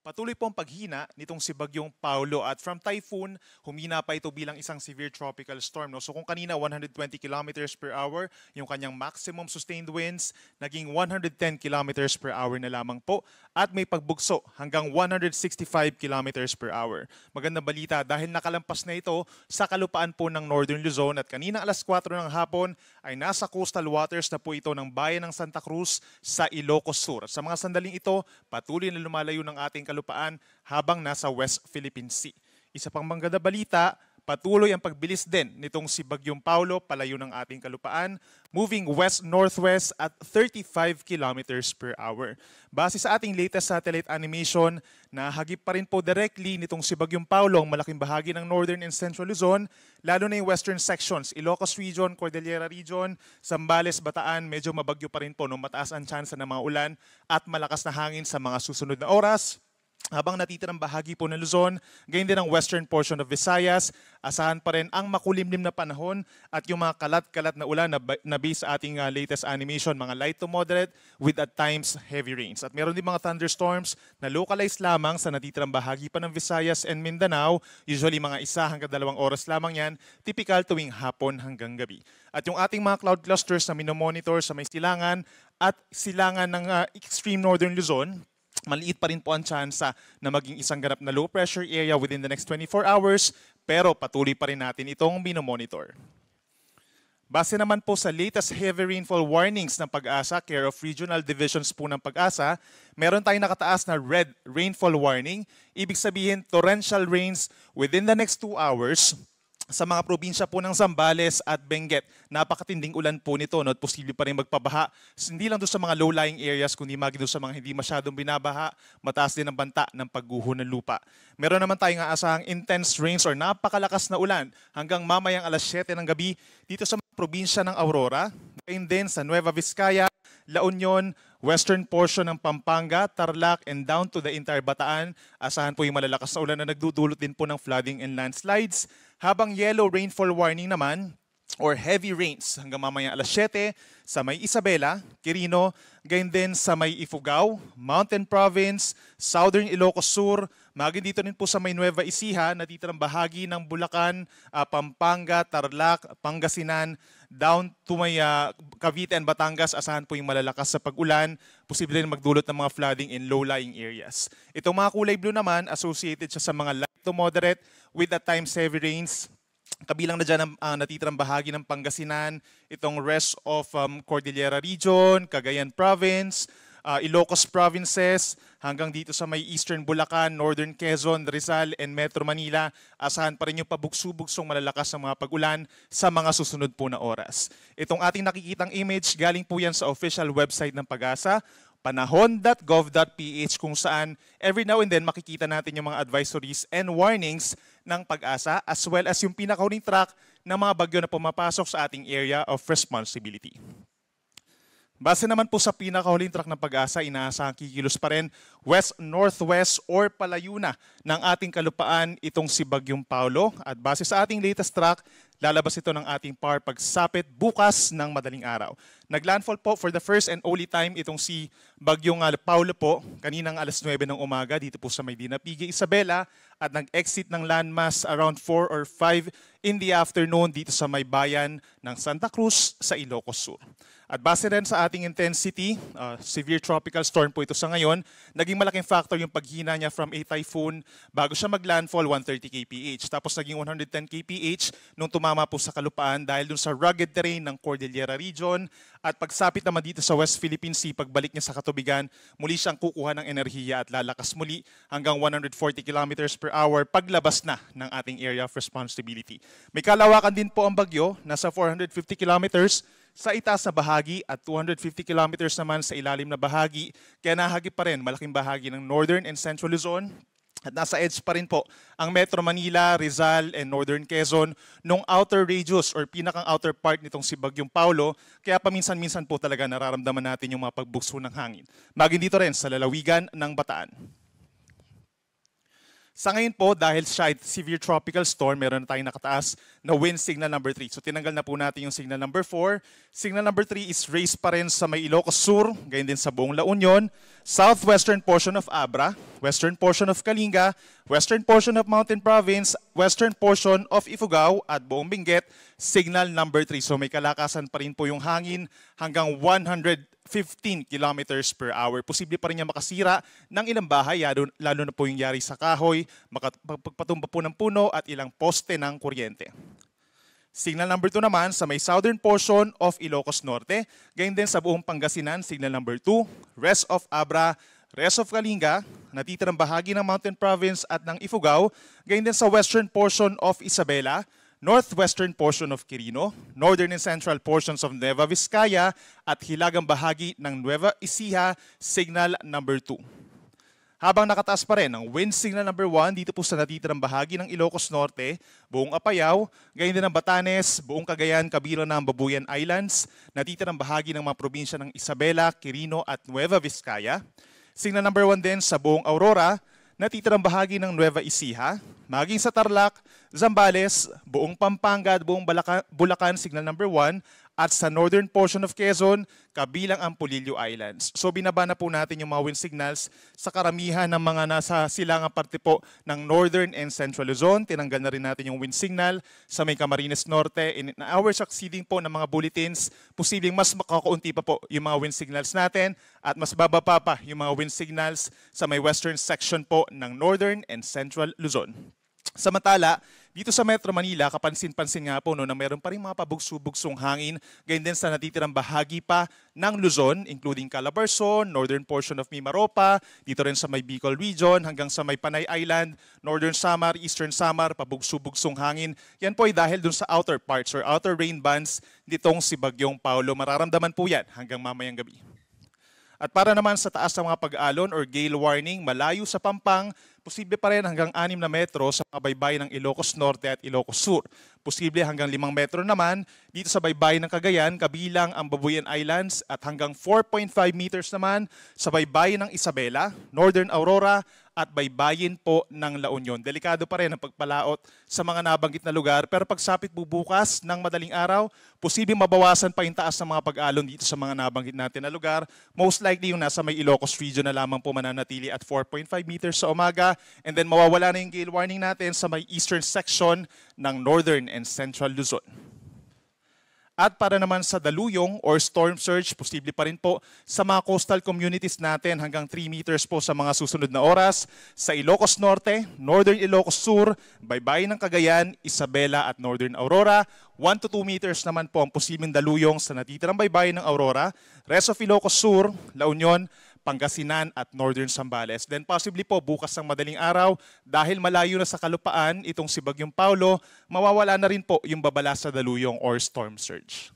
Patuloy po ang paghina nitong si Bagyong Paulo at from typhoon, humina pa ito bilang isang severe tropical storm. No? So kung kanina 120 kilometers per hour, yung kanyang maximum sustained winds, naging 110 kilometers per hour na lamang po at may pagbugso hanggang 165 kilometers per hour. Magandang balita dahil nakalampas na ito sa kalupaan po ng Northern Luzon at kanina alas 4 ng hapon ay nasa coastal waters na po ito ng bayan ng Santa Cruz sa Ilocos Sur. Sa mga sandaling ito, patuloy na lumalayo ng ating kalupaan habang nasa West Philippine Sea. Isa pang magandang balita, patuloy ang pagbilis din nitong si Bagyong Paulo palayo ng ating kalupaan, moving west-northwest at 35 kilometers per hour. Base sa ating latest satellite animation, nahagip pa rin po directly nitong si Bagyong Paulo ang malaking bahagi ng Northern and Central Luzon, lalo na yung western sections, Ilocos Region, Cordillera Region, Zambales, Bataan, medyo mabagyo pa rin po, no? Mataas ang tsansa ng mga ulan at malakas na hangin sa mga susunod na oras. Habang natitirang bahagi po ng Luzon, gayon din ang western portion of Visayas, asahan pa rin ang makulimlim na panahon at yung mga kalat-kalat na ulan na base sa ating latest animation, mga light to moderate with at times heavy rains. At meron din mga thunderstorms na localized lamang sa natitirang bahagi pa ng Visayas and Mindanao, usually mga 1 hanggang 2 oras lamang yan, typical tuwing hapon hanggang gabi. At yung ating mga cloud clusters na minomonitor sa may silangan at silangan ng extreme northern Luzon, maliit pa rin po ang tsansa na maging isang ganap na low pressure area within the next 24 hours, pero patuloy pa rin natin itong minomonitor. Base naman po sa latest heavy rainfall warnings ng Pag-asa, care of regional divisions po ng Pag-asa, meron tayong nakataas na red rainfall warning. Ibig sabihin, torrential rains within the next 2 hours sa mga probinsya po ng Zambales at Benguet. Napakatinding ulan po nito, no? At posible pa rin magpabaha. Hindi lang doon sa mga low-lying areas, kundi doon sa mga hindi masyadong binabaha, mataas din ang banta ng pagguho ng lupa. Meron naman tayong aasahang intense rains or napakalakas na ulan hanggang mamayang alas 7 ng gabi dito sa mga probinsya ng Aurora, and din sa Nueva Vizcaya, La Union, western portion ng Pampanga, Tarlac, and down to the entire Bataan. Asahan po yung malalakas na ulan na nagdudulot din po ng flooding and landslides. Habang yellow rainfall warning naman, or heavy rains hanggang mamaya alas 7 sa may Isabela, Quirino, gayon din sa may Ifugao, Mountain Province, Southern Ilocos Sur, maging dito rin po sa may Nueva Ecija, natitirang bahagi ng Bulacan, Pampanga, Tarlac, Pangasinan, down to may Cavite and Batangas, asahan po yung malalakas sa pag-ulan, posible din magdulot ng mga flooding in low-lying areas. Itong mga kulay blue naman, associated siya sa mga light to moderate with at times heavy rains. Kabilang na dyan ang natitirang bahagi ng Pangasinan, itong rest of Cordillera Region, Cagayan Province, Ilocos Provinces, hanggang dito sa may Eastern Bulacan, Northern Quezon, Rizal, and Metro Manila. Asahan pa rin yung pabugso-bugsong malalakas ng mga pag-ulan sa mga susunod po na oras. Itong ating nakikitang image, galing po yan sa official website ng Pag-asa, panahon.gov.ph, kung saan every now and then makikita natin yung mga advisories and warnings ng Pag-asa as well as yung pinakahuling track ng mga bagyo na pumapasok sa ating area of responsibility. Base naman po sa pinakahuling track ng Pag-asa, inaasahang kikilos pa rin west-northwest or palayo na ng ating kalupaan itong si Bagyong Paulo. At base sa ating latest track, lalabas ito ng ating power pagsapit bukas ng madaling araw. Naglandfall po for the first and only time itong si Bagyong Paulo po kaninang alas 9 ng umaga dito po sa may Dinapigue, Isabela, at nag-exit ng landmass around 4 or 5 in the afternoon dito sa may bayan ng Santa Cruz sa Ilocos Sur. At base rin sa ating intensity, severe tropical storm po ito sa ngayon, naging malaking factor yung paghina niya from a typhoon bago siya mag-landfall 130 kph. Tapos naging 110 kph nung tumama po sa kalupaan dahil dun sa rugged terrain ng Cordillera Region. At pagsapit naman dito sa West Philippine Sea, pagbalik niya sa katubigan, muli siyang kukuha ng enerhiya at lalakas muli hanggang 140 kilometers per hour paglabas na ng ating area of responsibility. May kalawakan din po ang bagyo, nasa 450 kilometers sa itaas na bahagi at 250 kilometers naman sa ilalim na bahagi, kaya nahagip pa rin malaking bahagi ng Northern and Central Luzon. At nasa edge pa rin po ang Metro Manila, Rizal, and Northern Quezon nung outer radius or pinakang outer part nitong si Bagyong Paulo, kaya paminsan-minsan po talaga nararamdaman natin yung mga pagbugso ng hangin. Maging dito rin sa lalawigan ng Bataan. Sa ngayon po, dahil siya ay severe tropical storm, meron na tayong nakataas na wind signal number 3. So tinanggal na po natin yung signal number 4. Signal number 3 is raised pa rin sa may Ilocos Sur, gayon din sa buong La Union, southwestern portion of Abra, western portion of Kalinga, western portion of Mountain Province, western portion of Ifugao at buong Benguet, signal number 3. So may kalakasan pa rin po yung hangin hanggang 115 kilometers per hour. Posible pa rin niya makasira ng ilang bahay, lalo na po yung yari sa kahoy, pagpatumba po ng puno at ilang poste ng kuryente. Signal number 2 naman sa may southern portion of Ilocos Norte, gayon din sa buong Pangasinan, signal number 2, rest of Abra, rest of Kalinga, natitirang bahagi ng Mountain Province at ng Ifugao, gayon din sa western portion of Isabela, northwestern portion of Quirino, northern and central portions of Nueva Vizcaya at hilagang bahagi ng Nueva Ecija, signal number 2. Habang nakataas pa rin ang wind signal number 1 dito po sa natitirang bahagi ng Ilocos Norte, buong Apayao, gayon din ng Batanes, buong Cagayan, kabilang ng Babuyan Islands, natitirang bahagi ng mga probinsya ng Isabela, Quirino at Nueva Vizcaya. Signal number 1 din sa buong Aurora, natitirang bahagi ng Nueva Ecija, maging sa Tarlac, Zambales, buong Pampanga at buong Bulacan, signal number 1, at sa northern portion of Quezon, kabilang ang Polillo Islands. So binaba na po natin yung mga wind signals sa karamihan ng mga nasa silangang parte po ng northern and central Luzon. Tinanggal na rin natin yung wind signal sa may Camarines Norte. In hours succeeding po ng mga bulletins, posibleng mas makakaunti pa po yung mga wind signals natin at mas bababa pa yung mga wind signals sa may western section po ng northern and central Luzon. Samantala, dito sa Metro Manila, kapansin-pansin nga po na meron pa rin mga pabugso-bugsong hangin, gayon din sa natitirang bahagi pa ng Luzon, including Calabarzon, northern portion of Mimaropa, dito rin sa may Bicol region, hanggang sa may Panay Island, northern Samar, eastern Samar, pabugso-bugsong hangin. Yan po ay dahil dun sa outer parts or outer rain bands nitong si Bagyong Paulo. Mararamdaman po yan hanggang mamayang gabi. At para naman sa taas ng mga pag-alon or gale warning, malayo sa Pampang, posible pa rin hanggang 6 na metro sa mga baybayin ng Ilocos Norte at Ilocos Sur. Posible hanggang 5 metro naman dito sa baybayin ng Cagayan, kabilang ang Babuyan Islands, at hanggang 4.5 meters naman sa baybayin ng Isabela, Northern Aurora at baybayin po ng La Union. Delikado pa rin ang pagpalaot sa mga nabanggit na lugar, pero pagsapit bubukas ng madaling araw, posibleng mabawasan pa yung taas ng mga pag-alon dito sa mga nabanggit natin na lugar. Most likely yung nasa may Ilocos region na lamang po mananatili at 4.5 meters sa umaga, and then mawawala na yung gale warning natin sa may eastern section ng northern and central Luzon. At para naman sa daluyong or storm surge, posible pa rin po sa mga coastal communities natin hanggang 3 meters po sa mga susunod na oras. Sa Ilocos Norte, Northern Ilocos Sur, baybayin ng Cagayan, Isabela at Northern Aurora. 1 to 2 meters naman po ang posibleng daluyong sa natitirang baybayin ng Aurora. Rest of Ilocos Sur, La Union, Pangasinan at Northern Zambales. Then possibly po bukas ng madaling araw, dahil malayo na sa kalupaan itong si Bagyong Paulo, mawawala na rin po yung babala sa daluyong or storm surge.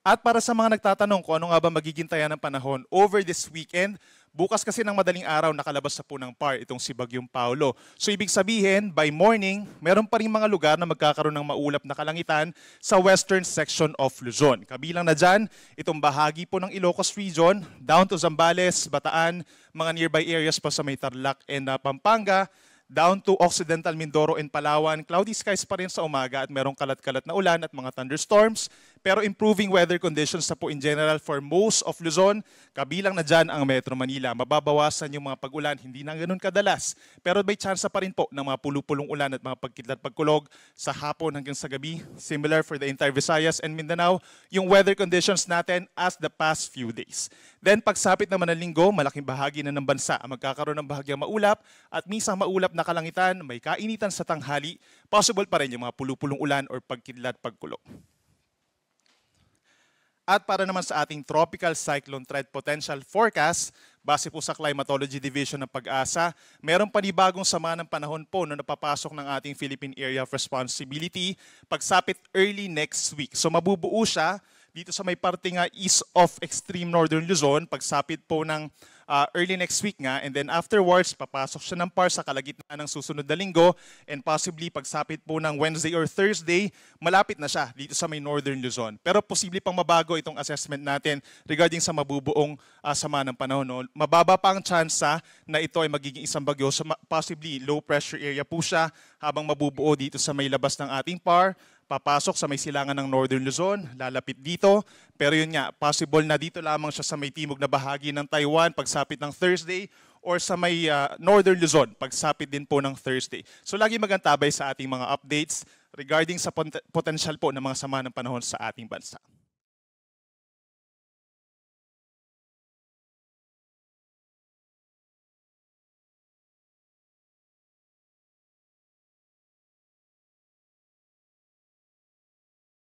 At para sa mga nagtatanong kung ano nga ba magiging taya ng panahon over this weekend, bukas kasi ng madaling araw nakalabas sa punang PAR itong si Bagyong Paulo. So ibig sabihin, by morning, meron pa rin mga lugar na magkakaroon ng maulap na kalangitan sa western section of Luzon. Kabilang na dyan, itong bahagi po ng Ilocos region, down to Zambales, Bataan, mga nearby areas pa sa may Tarlac and Pampanga, down to Occidental Mindoro and Palawan. Cloudy skies pa rin sa umaga at merong kalat-kalat na ulan at mga thunderstorms. Pero improving weather conditions na po in general for most of Luzon. Kabilang na dyan ang Metro Manila. Mababawasan yung mga pag-ulan, hindi na ganun kadalas. Pero may chance pa rin po ng mga pulupulong ulan at mga pagkidlat pagkulog sa hapon hanggang sa gabi. Similar for the entire Visayas and Mindanao, yung weather conditions natin as the past few days. Then pagsapit naman ng linggo, malaking bahagi na ng bansa ang magkakaroon ng bahagyang maulap at minsan maulap na kalangitan, may kainitan sa tanghali, possible pa rin yung mga pulupulong ulan or pagkidlat pagkulog. At para naman sa ating Tropical Cyclone Threat Potential Forecast, base po sa Climatology Division ng Pag-asa, merong panibagong sama ng panahon po na napapasok ng ating Philippine Area of Responsibility pagsapit early next week. So mabubuo siya dito sa may parte nga east of extreme northern Luzon, pagsapit po ng early next week nga, and then afterwards, papasok siya ng PAR sa kalagitnaan ng susunod na linggo, and possibly pagsapit po ng Wednesday or Thursday, malapit na siya dito sa may Northern Luzon. Pero posible pang mabago itong assessment natin regarding sa mabubuong sama ng panahon. No? Mababa pa ang tsansa na ito ay magiging isang bagyo, so possibly low pressure area po siya habang mabubuo dito sa may labas ng ating PAR, papasok sa may silangan ng Northern Luzon, lalapit dito. Pero yun nga, possible na dito lamang siya sa may timog na bahagi ng Taiwan pagsapit ng Thursday or sa may Northern Luzon pagsapit din po ng Thursday. So lagi magantabay sa ating mga updates regarding sa potential po ng mga sama ng panahon sa ating bansa.